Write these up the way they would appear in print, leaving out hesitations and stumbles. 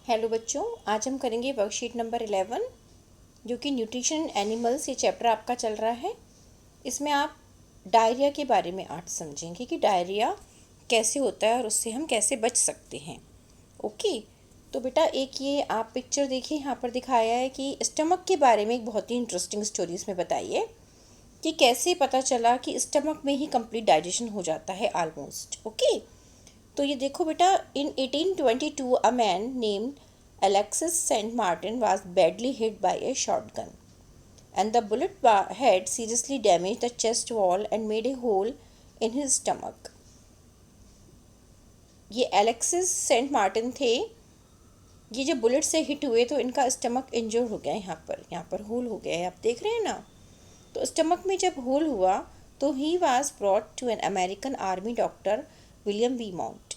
Hello बच्चों, आज हम करेंगे वर्कशीट नंबर 11 जो कि न्यूट्रिशन एनिमल्स ये चैप्टर आपका चल रहा है। इसमें आप डायरिया के बारे में आज समझेंगे कि डायरिया कैसे होता है और उससे हम कैसे बच सकते हैं। ओके, तो बेटा एक ये आप पिक्चर देखिए, यहाँ पर दिखाया है कि स्टमक के बारे में एक बहुत ही इंटरेस्टिंग स्टोरी इसमें बताइए कि कैसे पता चला कि स्टमक में ही कंप्लीट डाइजेशन हो जाता है ऑलमोस्ट। ओके, तो ये देखो बेटा, इन 1822 a man named Alexis St. Martin was badly hit by a shotgun, and the bullet had seriously damaged the chest wall and made a hole in his stomach. ये Alexis Saint Martin थे। ये जब bullet से hit हुए तो इनका stomach injured हो गया, यहाँ पर होल हो गया है, आप देख रहे हैं ना। तो स्टमक में जब होल हुआ तो he was brought to an American army doctor William Beaumont.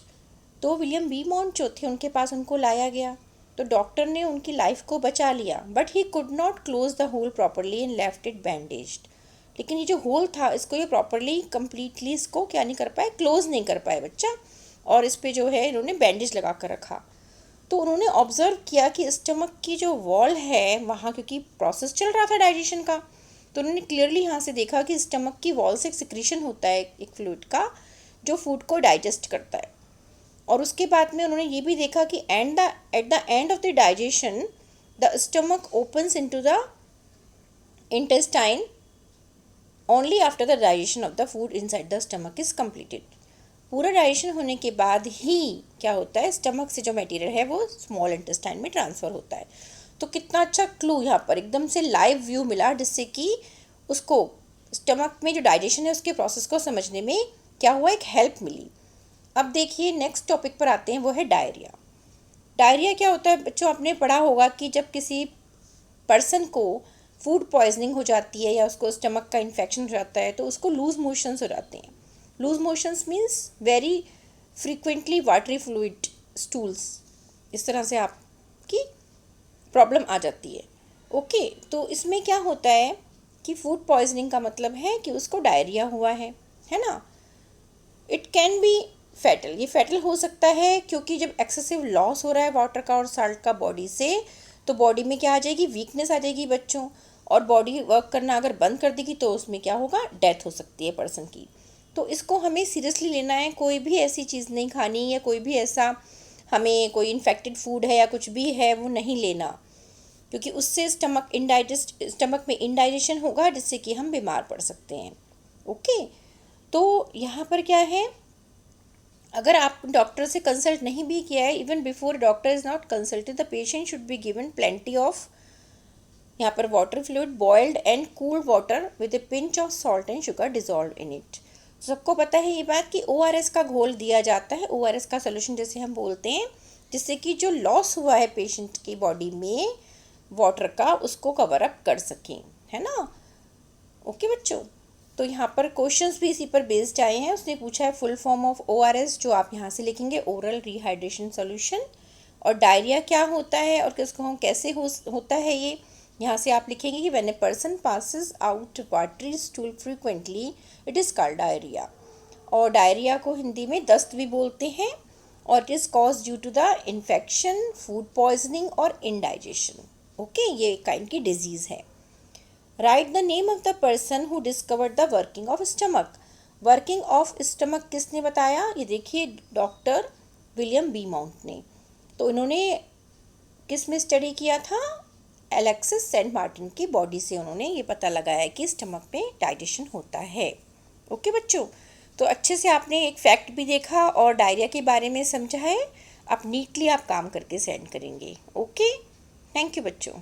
तो विलियम वी माउंट जो थे उनके पास उनको लाया गया। तो डॉक्टर ने उनकी लाइफ को बचा लिया, but he could not close the hole properly and left it bandaged. लेकिन ये जो होल था इसको ये प्रॉपरली कम्प्लीटली इसको क्या नहीं कर पाए, क्लोज नहीं कर पाए बच्चा, और इस पे जो है इन्होंने बैंडेज लगा कर रखा। तो उन्होंने ऑब्जर्व किया कि स्टमक की जो वॉल है वहाँ, क्योंकि प्रोसेस चल रहा था डाइजेशन का, तो उन्होंने क्लियरली यहाँ से देखा कि स्टमक की वॉल से एक सिक्रीशन होता है एक फ्लूइड का जो फूड को डाइजेस्ट करता है। और उसके बाद में उन्होंने ये भी देखा कि at the end of the digestion the stomach opens into the intestine only after the digestion of the food inside the stomach is completed. पूरा डाइजेशन होने के बाद ही क्या होता है, स्टमक से जो मटेरियल है वो स्मॉल इंटेस्टाइन में ट्रांसफ़र होता है। तो कितना अच्छा क्लू यहाँ पर एकदम से लाइव व्यू मिला, जिससे कि उसको स्टमक में जो डाइजेशन है उसके प्रोसेस को समझने में क्या हुआ, एक हेल्प मिली। अब देखिए नेक्स्ट टॉपिक पर आते हैं, वो है डायरिया। डायरिया क्या होता है बच्चों, आपने पढ़ा होगा कि जब किसी पर्सन को फूड पॉइजनिंग हो जाती है या उसको स्टमक का इन्फेक्शन हो जाता है तो उसको लूज मोशंस हो जाते हैं। Loose motions means very frequently watery fluid stools, इस तरह से आपकी प्रॉब्लम आ जाती है। ओके, तो इसमें क्या होता है कि फूड पॉइजनिंग का मतलब है कि उसको डायरिया हुआ है ना। इट कैन बी फैटल, ये फैटल हो सकता है क्योंकि जब एक्सेसिव लॉस हो रहा है वाटर का और साल्ट का बॉडी से, तो बॉडी में क्या आ जाएगी, वीकनेस आ जाएगी बच्चों, और बॉडी वर्क करना अगर बंद कर देगी तो उसमें क्या होगा, डेथ हो सकती है पर्सन की। तो इसको हमें सीरियसली लेना है, कोई भी ऐसी चीज़ नहीं खानी, या कोई भी ऐसा हमें कोई इन्फेक्टेड फूड है या कुछ भी है वो नहीं लेना, क्योंकि उससे स्टमक में इनडाइजेशन होगा जिससे कि हम बीमार पड़ सकते हैं। ओके, तो यहाँ पर क्या है, अगर आप डॉक्टर से कंसल्ट नहीं भी किया है, even before doctor is not consulted, the patient should be given plenty of यहाँ पर water fluid, boiled and cooled water with A pinch of salt and sugar dissolve in it. सबको पता है ये बात कि ORS का घोल दिया जाता है, ORS का सोल्यूशन जैसे हम बोलते हैं, जिससे कि जो लॉस हुआ है पेशेंट की बॉडी में वाटर का उसको कवर अप कर सकें, है ना। ओके बच्चों, तो यहाँ पर क्वेश्चंस भी इसी पर बेस्ड आए हैं। उसने पूछा है फुल फॉर्म ऑफ ORS, जो आप यहाँ से लिखेंगे ओरल रिहाइड्रेशन सॉल्यूशन, और डायरिया क्या होता है और किसको हम कैसे होता है, ये यहाँ से आप लिखेंगे कि when a person passes out watery stool frequently it is called diarrhoea. और डायरिया को हिंदी में दस्त भी बोलते हैं, और it is cause due to the infection, food poisoning और इनडाइजेशन। ओके, ये काइंड की डिजीज़ है। Write the name of the person who discovered the working of stomach. Working of stomach किसने बताया, ये देखिए डॉक्टर विलियम बी माउंट ने। तो इन्होंने किस में स्टडी किया था, एलेक्सिस सेंट मार्टिन की बॉडी से उन्होंने ये पता लगाया कि स्टमक में डाइजेशन होता है। ओके बच्चों, तो अच्छे से आपने एक फैक्ट भी देखा और डायरिया के बारे में समझा है। अब नीटली आप काम करके सेंड करेंगे। ओके, थैंक यू बच्चों।